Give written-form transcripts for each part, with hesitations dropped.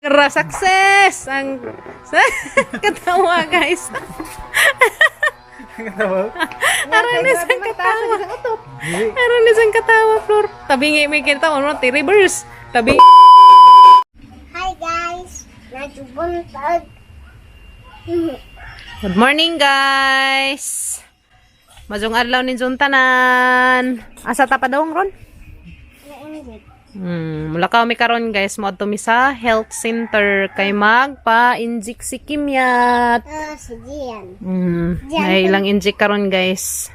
Success! Ang katawa, guys. Aranis ang katawa. Aranis ang katawa, Flor. Tabi may kinatawa mo, reverse. Tabi. Hi guys, najubuntag. Good morning, guys. Majong adlaw ni Juntanan. Asa ta pa daw ron? Mula kami karon guys, mo adto mi sa health center kay magpa-inject si Kimyat. Si Gian. May ilang inject karon guys.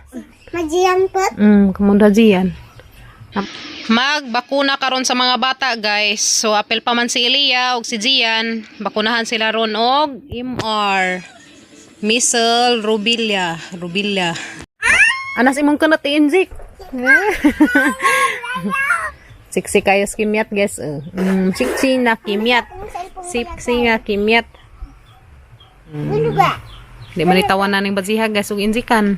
Majian pot. Kumunda Gian. Magbakuna karon sa mga bata guys. So apel pa man si Elia ug si Gian, bakunahan sila ron og MR. Measles, rubella. Anas imong kanat i-inject. Siksi kayo sa Kimyat guys. Siksi na Kimyat. Siksi nga Kimyat. Ano ba? Di man itawan na ng badziha guys ug injikan.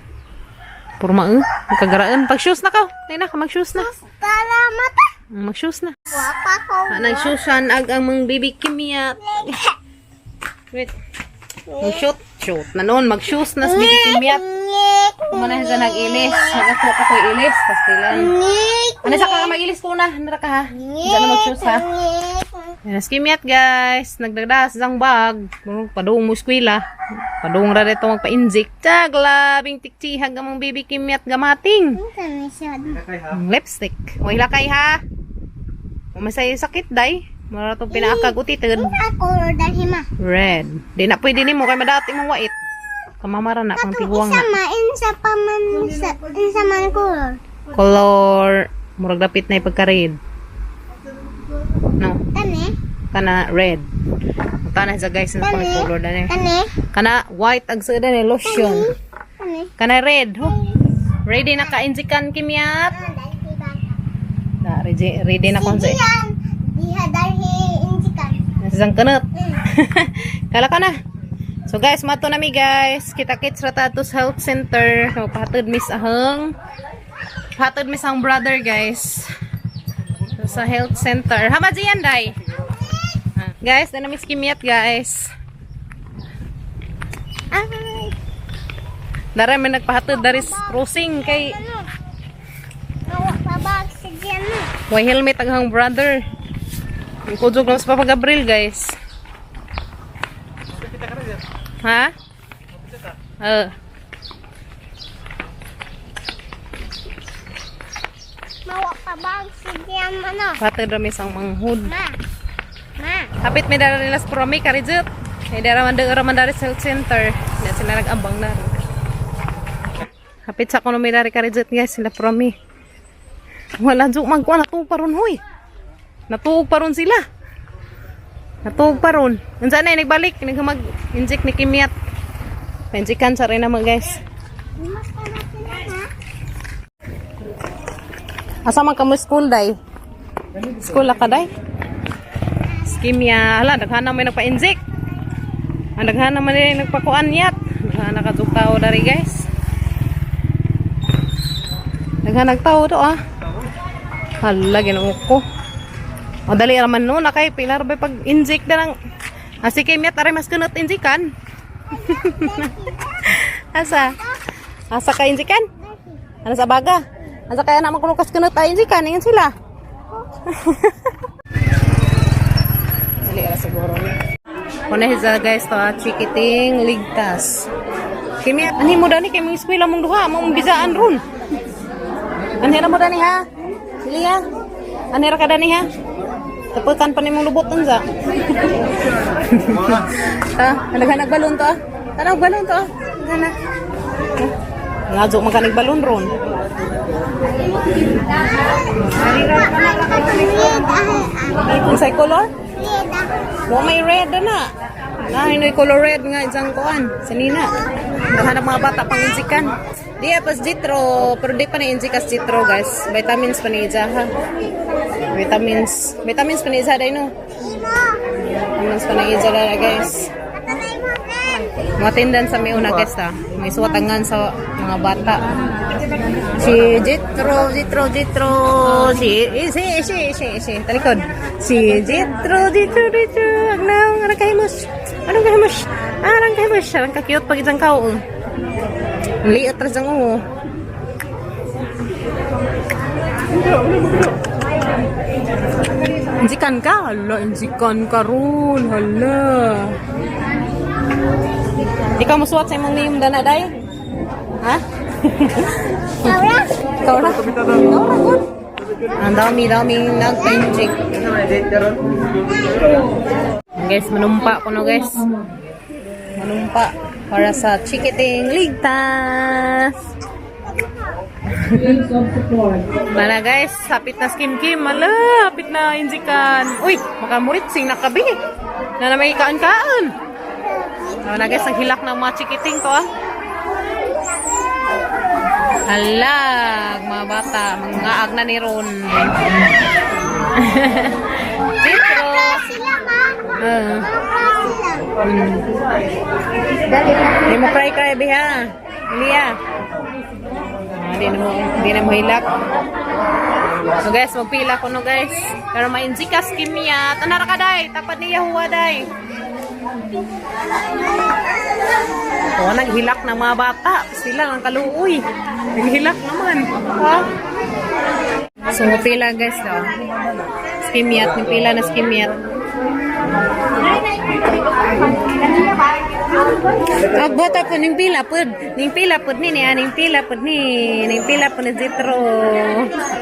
Purma kagaraan. Pag-shoes na ka. Ay na ka mag-shoes na. Salamat. Mag-shoes na. Wapa ko. Nag-shoesan ag ang mga baby Kimyat. Wait. Mag-shoot. Shoot na noon. Mag-shoes na sa baby Kimyat. Kumana sa nag-ilis. Nag-aklok ako ilis. Pastilan. Ano sa ka mag-ilis ko na? Ano ka ha? Diyan na mag-shoes ha? Yan, Kimyat guys. Nagdagdas ang bag. Padung mo eskwela. Padung ra dito magpa-inject. Labing tikchihag ang mga baby Kimyat gamating. Lipstick. Huwag lakay ha. Masay sakit day. Mara itong pinakagutitid. Ako dahil ma. Red. Di na pwede ni mo kay madati mong wait. Kamamara na kang tiguang na. Isa man color. Color. Murag dapit na ipagka-red. No. Kani? Kana red. Kana sa guys na pang color na ni. Kani? Kana white ag sa ni lotion. Kani? Kana red. Oh. Ready na ka-injikan Kimyat? Na ready na kon sa. Diha dahil injikan. Nasang kanot. Kala ka na. So guys, mato nami guys. Kita-kits ratatos health center. So, pahatod mis ahang brother guys. So, sa health center. Hama diyan day. Guys, na miss Kimyat guys. Ay. Dara may nagpahatod dari crossing kay Nawa pa ba si Gian na? way helmet ang brother. Kujog lang sa Papa Gabriel guys. Ha? Nawa pa ba si Gian ano? Patay rami sang manghud. Ma. Hapit may dara nila sa promi karijut. May dara man dari health center. Hindi sila nag-ambang na. Hapit sa kuno may dari karijut guys sila promi. Wala juk magkuha natuog pa ron huy. Natuog pa ron sila. Natuog pa ron. Unsa na nagbalik nag-inject ni Kimyat. Injikan sa rin naman guys. Mas ka na sila ha? Asa man ka mo school day? School ka day? Kimya, hala, daghana may nagpa-inject. Ang daghana man nila nagpakuan yat. Daghana ka tao dari guys. Daghana nagtao do ah. Hala, ginoo ko. O dali raman no, nakay pilar ba pag inject na lang. Asi Kimyat aray mas kunot injikan. Asa ka injikan? Ano sa baga? Asa kaya naman kuno kas kunot ay injikan, ingin sila. Dali ra siguro ni. Kuna hiza guys to chikiting ligtas. Kimyat, ani mo dani kay mong eskwela mong duha, mong bisaan ron. Anhera mo dani ha? Liya. Anhera ka dani ha? Tapukan pa nimong lubot unsa. Naghanag balon to ah. Tanang balon to ah. Gana. Ngajo man ka nagbalon ron. Unsay color? Mo may red na. May color red nga isang kuan. Sanina. Naghanap mga bata pang injikan. Di pas jitro, pero di pa ni injikas jitro guys. Vitamins pa ni ha. Vitamins pa ni day no. Vitamins pa ni dala guys. Mga tindan sa may una guys ha. May suwatangan sa mga bata. Si Jitro. Si talikod. Si Jitro. kahimus. Anong kahimus? Arang kahimus. Arang ka-cute pag isang kao. Liit rin sang uho. Injikan ka? Hala, injikan ka ron. Hala. Ikaw musuwat sa imong name dana, day? Ha? Laura? Ikaw na? Laura, good. Ang dami-daming nag-injik. Guys, manumpa ko no guys. Manumpa para sa chikiting ligtas. Mana guys, hapit na skim-kim. Mala, hapit na injikan. Uy, makamurit sing nakabi. Na may kaan-kaan. Mana guys, ang hilak ng mga chikiting to ah. Halag, mga bata, mga agna ni Ron. Citro. Sila ma. Hindi mo cry biha. Liya. Hindi na mo hilak. So guys, magpila ko no guys. Pero mainjikas kimia. Tanara ka day. Tapat niya huwa day. O, naghilak ng mga bata. Sila ang kaluoy. Naghilak naman. Ha? So, pila guys daw. Skimyat. Pila na skimyat. Bota po ning pila po. Ning pila po ni niya. Ning pila po ni. Ning pila po ni Zitro.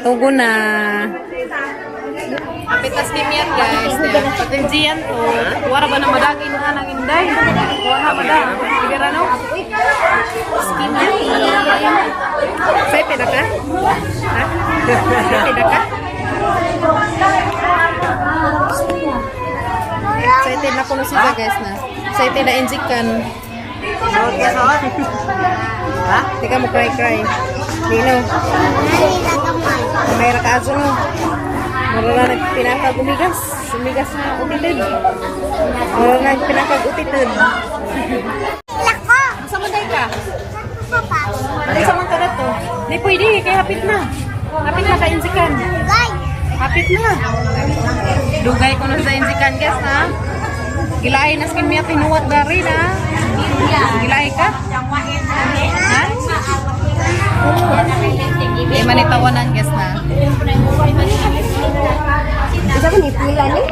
Tugo na. Kapit na skimyat guys. Patenjian to. Wara ba na madagi na nang inday? Wara ba na? Sigara no? Skimyat. Say pida ka? Ha? Say pida ka? Excited na kuno siya guys na. Excited na injikan. Ha? Di ka mo cry. Dino. May rakazo no. Mura na pinakagumigas. Sumigas na utitid. Mura na pinakagutitid. Lako. Asa man day ka? Papa. Ay, sa man ka na to. Di pwede, kaya hapit na. Hapit na ka injikan. Guys. Hapit na. Dugay ko na sa injikan, guys, ha? Gilay na skin miya pinuwat dari na. Gilay ka? Ha? Di manitawanan, guys, na. Isa ko ni pila ni.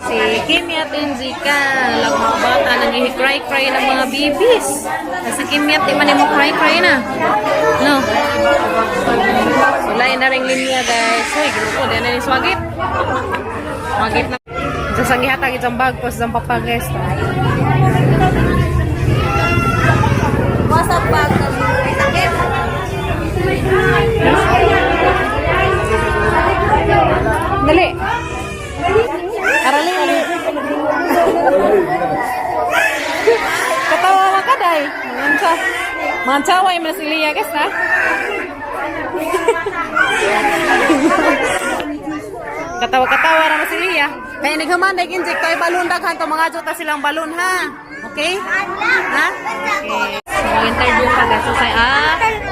Si Kimia Tinjika, lang mga bata nag-cry-cry ng mga babies. Kasi Kimia, di man mo cry-cry na. No? Sulay na rin linya, guys. Uy, grupo, di na ni swagit. Swagit na. Sasangihatag itong bag po sa papa, guys. What's up bag? Sakit. Dali. Arali. Katawa ka ka, day. Mansaway mo na si Lia, guys, ha? Katawa naman si Lia. Kaya naghamanday inject tayo balon daghan to mga jota silang balon ha. Okay? Ha? Okay. So, interview ka guys. Say bakit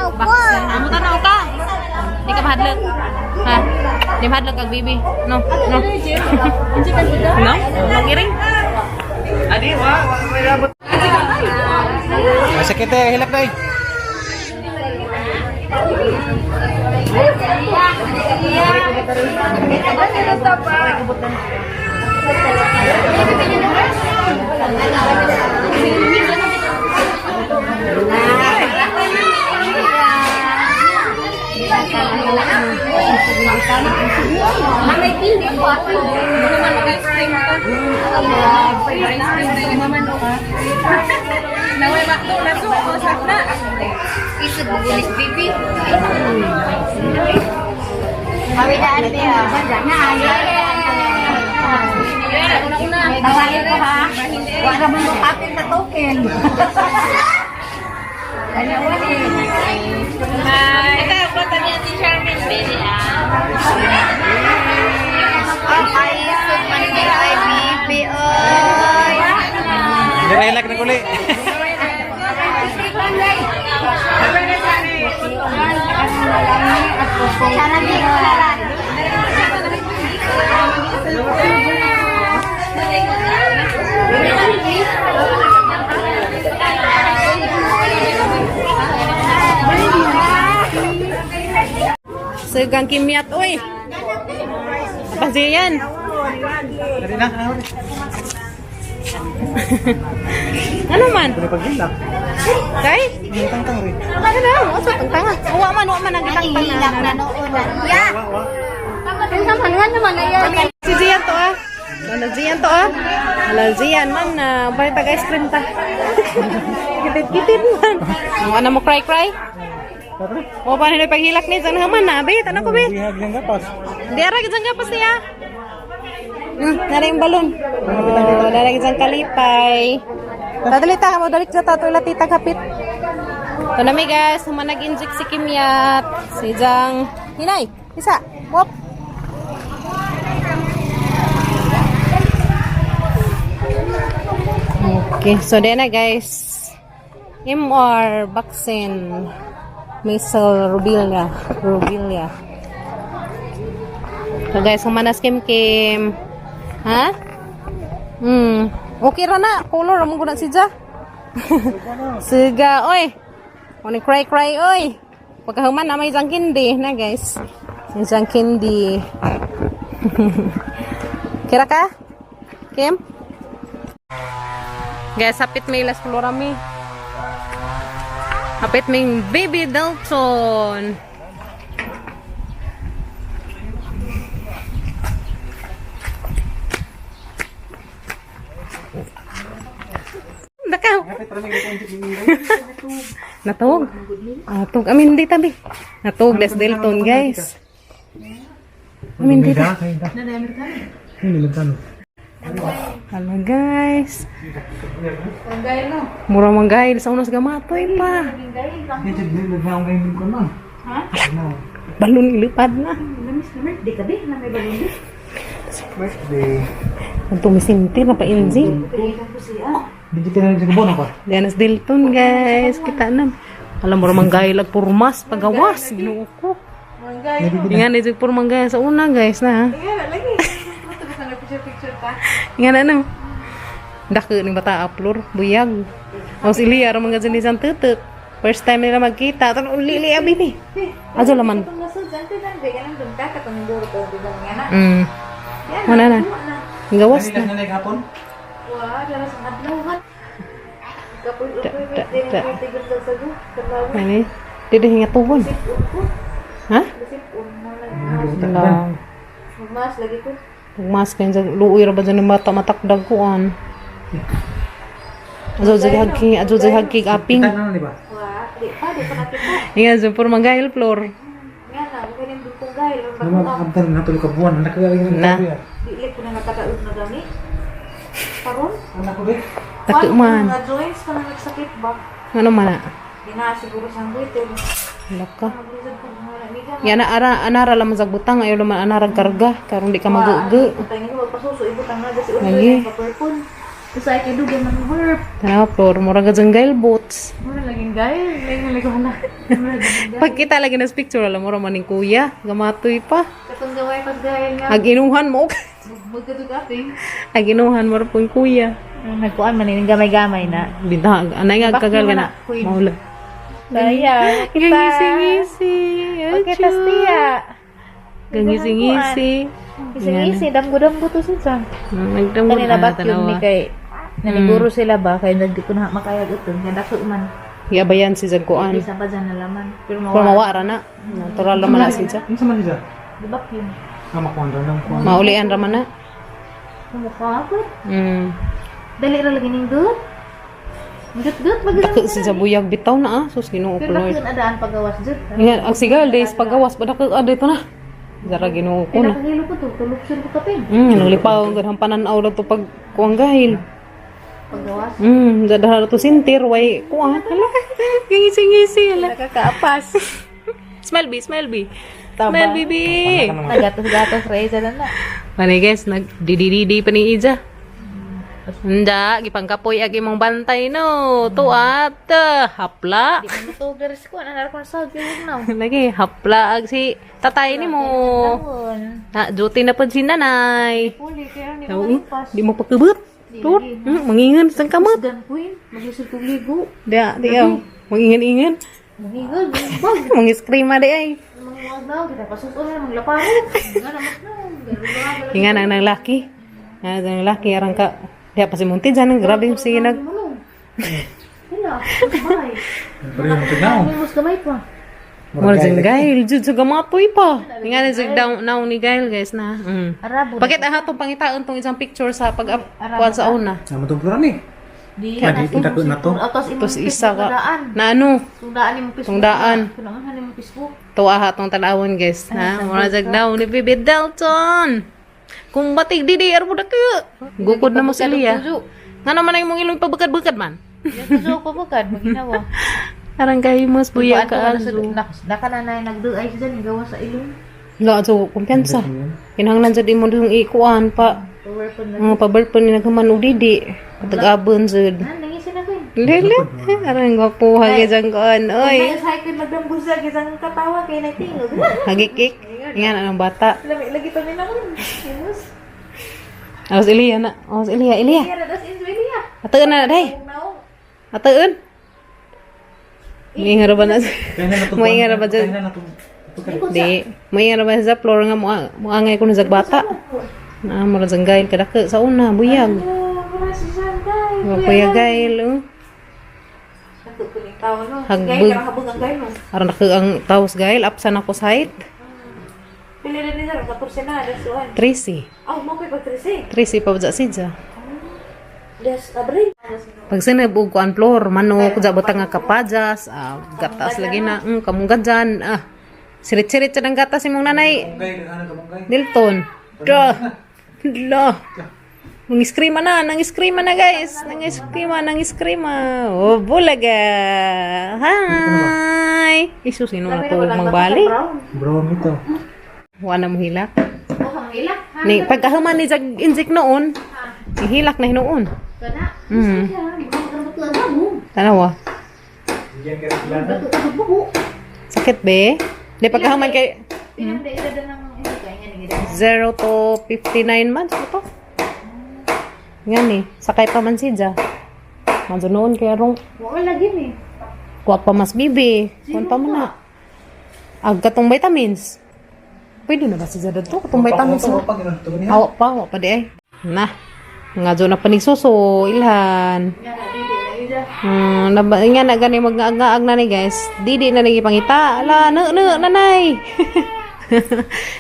amo tanaw ka? Di ka mahadlok. Ha? Di mahadlok kag bibi. No. No. Magiring. Adi, may labot. May sakit eh, hilak na eh. Naway bakto na to, usap na. Isip bulis bibi. Kawidaan niya. Na tawain ko ha. Huwag ka mong kapit sa token. Kanya wali. Hi. Ito, kota niya si Charmin Billy Ay, summan nila ay bibi. Oy. Direlak na kuli. Sana di Segang kimyat, uy. Apa sih yan? Dari na. Ano man? Pwede paghilak. Kay? May tangtang rin. Ano na? Usa tangtang. Uwa man ang gitangtang na. Ya. Sama naman ayan. Si Zian to ah. Ano Zian to ah? Ala Zian man na bay tag ice cream ta. Kitit man. Ano mo cry? O pa nila paghilak ni san haman na be, tanong ko be. Bihag ng gapas. Diara gid gapas niya. Nara yung balon. Oh, nara gid kalipay. Dadalita mo dalik sa tato ila tita kapit. To nami guys, human nag-inject si Kimyat, si Jang. Hinay, isa. Wop. Okay, so then na guys. MR vaccine. Measles rubella. So guys, humanas Kim. Ha? Okay ra na. Color mo guna si Ja. Siga, oy. Oni cry, oy. Pagkahuman na may isang candy na guys. Isang candy. Kira ka? Kim? Guys, hapit may ilas kolorami. Hapit may baby Dalton. Dakaw. Natog. Natog. Amin di tabi. Natog des Dalton guys. Amin di tabi. Ini Amerikano. Halo guys. Murah manggay sa unos gamatoy pa. Ini jadi naghaong kayo ko man. Ha? Balon ilipad na. Lamis, di ka di, na may balon di. Birthday. Ang tumisinti na pa inzi. Digital na sa kabon ako. Dianas Dalton guys. Kita na. Alam murah manggay lag purmas pagawas. Ginoo ko. Ingan ni pur manggay sa una guys na. Ingan ano? Dake ning bata upload buyag. Os iliar mga jenisan tetet. First time nila magkita, tan uli abi ni. Ajo laman. Mana na? Gawas na. Nanay hapon. Ini dede hinga tuhon. Hah? Lang. Mas lagi ko. Mas kan jag luoy ra ba jan mata matakdag kuan. Ajo jag hagi aping. Kita na di ba? Wah, di pa nakita. Inga sa pur manggahil floor. Nga na, ganin dukong gahil. Nama abdan na tulo ka buwan. Anak ko yung Na. Dili ko na nakataud na gani. Karon, Anak ko be. Tako man. Mga joints ka na nagsakit ba? Ano man na? Di na siguro siyang buitin. Laka. Magbulod ko mga namiga. Ya na anara lamang sa butang ayo laman anara karga karon di ka maguge. Putang ini magpasuso, ibutang na si Lagi. Uloy, kapurpun. Kasi ay kidugan ng verb. Tanaw floor mura ga janggail boots. Mura laging gahil, laging ko na. Pagkita lagi na picture alam mura maning kuya, gamatoy pa. Katong gaway pas gahil nga. Aginuhan mo. Magkatugating. Aginuhan mo pun kuya. Nagkuan man ini gamay-gamay na. Bintang anay nga kagal ka na. Queen. Maula. Saya, Gangisi-ngisi. Pagkita stiya. Gangisi-ngisi. Isi-isi, damgo-damgo to siya. Nagdamot Kanila na vacuum ni kay naniguro sila ba kaya hindi ko na makayag ito. Ganda ko man. Iabayan si Jagkuan. Isa pa dyan na laman. Pero Pero mawara na. Natural naman na siya. Ano sa man siya? Di vacuum. Makuan lang kuan. Maulian raman na. Mukha ako. Mm. Dali ra lagi ning good. Good, maganda. Dako si Jabuyag bitaw na ah. Sus Ginoo ko Pero Lord. bakit adaan pagawas jud? Nga, ang sigal days pagawas pa dako dito na. Zara Ginoo ko na. Nakahilo ko to, tulog sir ko kapin. Naglipaw ang ganang pananaw lang to pag kuwang gahil. Pagawas. Dadahal to sintir, way kuwang. Hala, ngisi-ngisi. Hala. Nakakaapas. Smile, B. Smile, Tama. baby. Nagatos-gatos ray sa na. Pani guys, nagdididi pa ni Ija. Handa, gipangkapoy agi mong bantay no. Tuat, hapla. Di mo to garis ko ana ko sa gilid na. Lagi, hapla ag si tatay ni mo. Na, duty na pa si nanay. Puli kaya ni So, di mo pagkabot. Lord, mangingan sang kamot. Dan queen, maglisod ko ligo. Dia, mangingan-ingan. Mangigol, bag. Mangiskrima di ay. Mga daw, kita pasuko na, maglaparin. Nga naman na. Hinga nang laki. Nga nang laki, arang ka. Diya pa si Munti dyan, grabe yung sige nag... Hila, kamay. Pero yung tignaw. Mas kamay pa. Wala dyan, Gail. Jud sa gamatoy pa. Hinga na dyan daw ni Gail, guys, na. Arabo. Bakit aha itong pangitaon itong isang picture sa pag-upkuan sa una? Naman itong plural ni. Di Ah, di pinako na to. Tapos isa ka. Na ano? Tungdaan ni mo Facebook. Tungdaan. Tunangan ni mo Facebook. Tuwa ha itong talawon, guys. Ha? Wala dyan daw ni Bibi Dalton. Kung batig di mo na kayo. Gukod na mo si Lia. Nga naman ay mong ilong pabukad-bukad man. Yung ko bukad, maginawa. Arang kayo mas buya ka aso. Naka na na nagduay siya dyan, gawa sa ilong. Wala aso, kumpiyansa. Kinahanglan dyan di mo dong ikuan pa. Power po na. Mga pabalpon ni nagkaman o didi. Patag-abon sud. Nangisin ako eh. Lili. Arang gwapo hagi dyan koan. Oy. Ay, kay magdambol siya, kisang katawa kay nagtingog. Hagikik. Yan ang bata. Lagi pa rin ako. Yes. Alas Ilia na. Alas Ilia. Ilia. Kaya das enjoy niya. Ataan na day. Ataan. May harapan na. Kaya na itong... May harapan dyan. Kaya na itong... Di. May harapan sa floor nga mo angay ko na sa bata. Na mo lang gail kadaka sa una buyag. Wala si Sanday. Wa kuya gail. Nato ko ni tawo no. Hagbog. Gay karang habog ang gay no. Aron naka ang taos gail apsan ako sa height. Pili rin niya 14 na das one. Tracy. Oh, mo kay pag 13. Tracy pa sa sidja. Das abril. Pag sinabog ko ang floor, manok, jabotang nga kapajas, gatas lagi na, kamong gadyan, sirit-sirit siya ng gatas imong nanay. Munggay, ano ka munggay? Dilton. Nangiskrima na guys. Nangiskrima. Oh, bulaga. Hi. Isu, sino na po magbali? Brown ito. Wala mo hilak. Oh, ang ilak. Ni, pagkahuman ni jag injik noon, hilak na hinoon. Kana. Hmm. Magkakaroon ko ang mo. Tanawa. Diyan ka rin Bubu. Sakit be? Di pagkahuman kay Pinang daida ng hindi kaya ni gida. 0 to 59 months ito. Yan eh. Sakay pa man si Ja. Manso noon kaya rong Wala lagi ni. kuwat pa mas bibi. Kuwan pa man na. Katong vitamins. Pwede na ba si Ja dito? Katong vitamins mo. Hawa pa di ay. Na. Nga dyan na panigsuso. Ilhan. Yana didi na ida. Nga na gani mag-aag na ni guys. Didi na nagi pangita. Ala, nanay.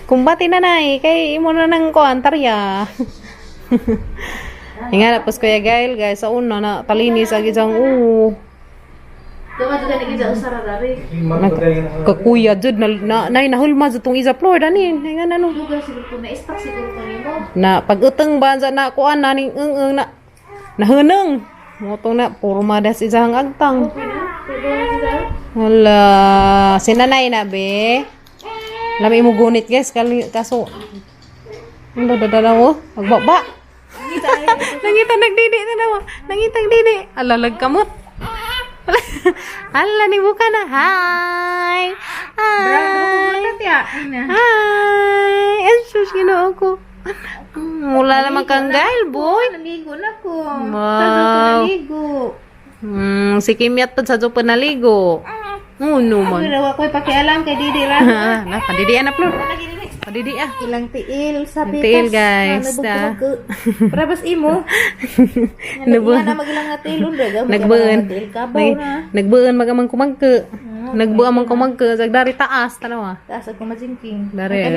Kumbati nanay. Kay imo na nang kuwan, tarya. Nga na, pas kuya Gail, guys, sa una na talinis agi dyan, Gawa juga ni gida usara dari. kakuya jud na nahulma jud tong isa floor danin. Nga na no. Lugar siguro ko na stock siguro ko nimo. Na pag-uteng ba dyan na kuan na ning na nahuneng. Motong na, puro madas isang agtang. Hala, sinanay na be. Lami mo gunit guys, kaso. Ang dadadalaw, magbaba. Nangita nagdidi na daw. Nangitang didi. Alalag kamot. Ala ni buka na. Hi. Hi. Hi. Esus ginoo ko. Mula naman kang Gail, boy. Naligo na ko. Wow. Sa ko naligo. Si Kimyat pa sa pa naligo. No man. Pero ako pakialam kay Didi ra. Na, padidian na, Flor. Padidi ah. Ilang tiil sa pitas. Tiil, guys. Para bas imo. Nabuan. Na magilang nga tiil undra. Nagbuan. Kabaw na. Nagbuan magamang kumangke. Nagbuan mang kumangke. Dari taas. Tanawa. Taas ako majingking. Dari.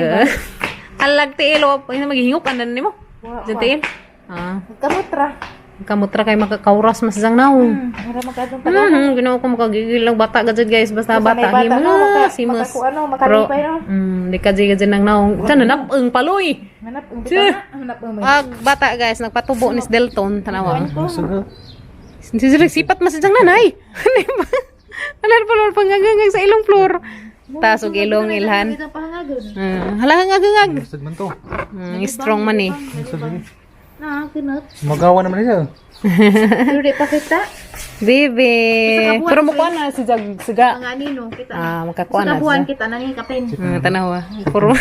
Alag tiil. Pwede na maghihingop. Andan ni mo? Diyan tiil. Kamutra. Kamutra kay makakauras mas isang naong. Para makadong pala. Ginawa ko makagigil lang bata gajad guys. Basta bata. May bata no. Simas. Makalipay no. Di gajad ng naong. Diyan nanapang paloy. Hanap ang kita na. Hanap ang Bata guys. Nagpatubo ni Delton. Tanawa. Sipat mas isang nanay. Alam pa lor pangagangang sa ilong floor. Tasog ilong ilhan. Kita pahangagon. Halangagangag. Sagman to. Strong man eh. Na, kinot. Magawa naman niya. Pero di pa kita. Bibi. Pero mukha na si Jag. Siga. Ang anino kita. Makakuha na. Sa buwan kita na ni kapin. Tanawa. Puro.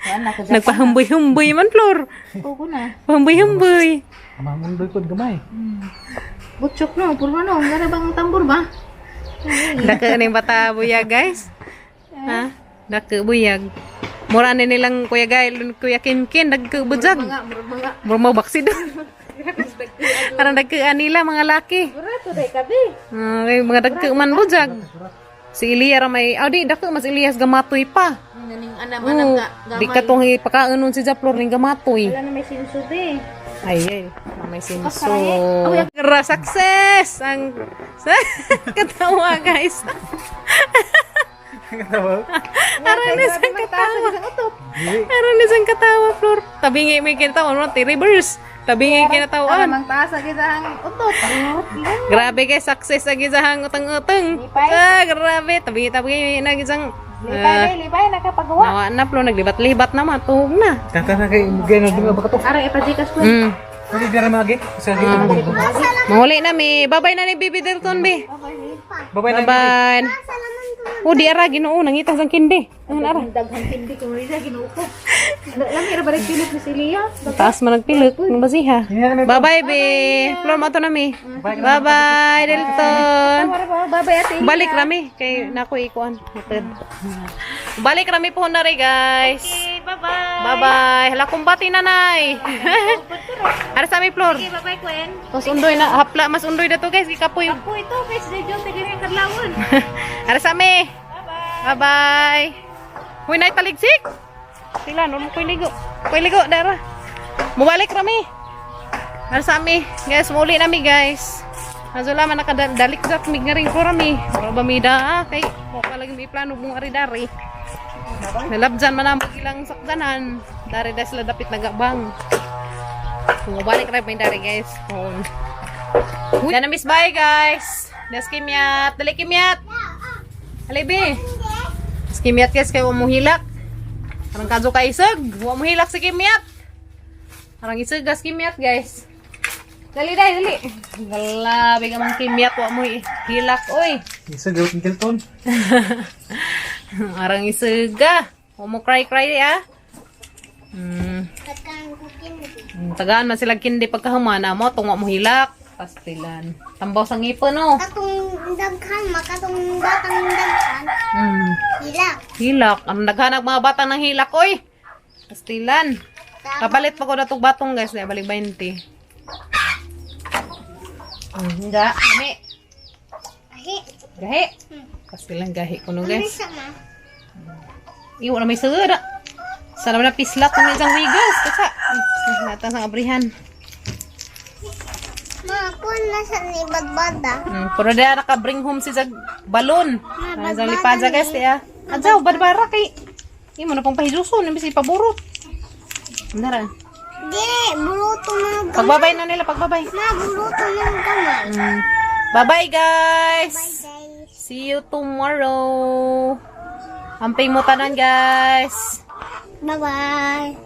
Yan na ko. Nagpahamboy-humboy man, Flor. Ugo na. Pahamboy-humboy. Mamundoy ko gamay. Butchok no, puro no. Gara bang tambor ba? Dake ning bata buyag guys. Ha? Dake buyag. Mura ni nilang Kuya Gail, Kuya Kinkin, dagke bujag. Mura mo baksid. Karang dagke nila mga laki. Barato day kabi. Ay, mga dagke man bujag. Si Ilia ra may, di dake mas Elias gamatoy pa. Naning anam Oo, di ka tong ipakaanon si Japlor ning gamatoy. Wala na may sinsud eh. Ay, may sinso. Kara success! Ang katawa, guys. Aron ni sang katawa. Aron ni sang katawa, Flor. Tabingi may kinatawa, no? Reverse. Tabingi kinatawan. Mang taas lagi sa hang utot. Grabe kay success lagi sa hang utang-utang. Grabe. Tabingi na gisang Lipay nakapagawa. nawa na, Flor. Naglibat-libat na, matulog na. Tata na kay gano di ba to? Arang ipajikas ko. Hindi dira magi. Sa Mahuli na, mi. Babay na ni Bibi Delton, bi. Babay na. Bye-bye. Di ara Ginoo nangitang sang kindi. Ang ara. Daghang hindi ko rin ginuupo. Lami ra balik pilit ni Celia. Taas man nagpilit ng basiha. Bye-bye, be. Flor mo to na, mi. Bye-bye, Delton. Babay ate. Balik rami kay nako ikuan. Balik rami po na rin, guys. Bye-bye. Bye-bye. Hala kumbati nanay. Ara sa mi, Flor. Okay, bye-bye Gwen. Mas undoy na hapla, mas undoy na to, guys. Ikapoy. Ako ito kay si John tagari kadlawon. Ara sa mi. Bye-bye. Huy na taligsik. Sila no koy ligo. Koy ligo dara. Mubalik rami. Ara sa mi. Guys, muli nami, guys. Azula man nakadalik sak mig ngaring ko rami. Ora ba mida kay mo pa lagi may plano mong ari-dari. Nalabjan man ang ilang sakdanan. Dari das sila dapit nagabang. Mubalik ra may dari, guys. Huy na miss bye, guys. Das kimyat, dali kimyat. Alibi. Kimyat guys kay wa mo hilak. Karang kadto ka isag, wa mo hilak si kimyat. Karang isag gas kimyat, guys. Dali dai, dali. Galabi ka man kimyat wa mo hilak oy. Isa gawin Delton. Arang isaga. Wa mo cry ah. Tagaan man sila kindi pagkahumana mo tong wa mo hilak. Pastilan. Tambaw sa ngipon no. Katong daghan, makatong batang daghan. Hilak. Hilak. Ang naghanap mga batang ng hilak oy. Pastilan. Kapalit pa ko na itong batong, guys. Balik 20. Hindi. Gami. Ahi. Gahi. Pastilan gahi ko no, Ano guys. sama? Iwan na may sagada. Sana na pislat ng isang wigas. Kasa. Nata sa abrihan. Ma, kung nasa ni Badbada. Pero dahil naka-bring home si Zag balon. Sa lipadza, guys. Kaya, adjaw, badbara kay. Hindi mo na pong pahiduson. Hindi si paburot. Andara. Di, buruto ng gamay. Pagbabay na nila, pagbabay. Ma, buruto ng gamay. Bye-bye, guys. Bye, guys. See you tomorrow. Amping mo tanan, guys. Bye-bye.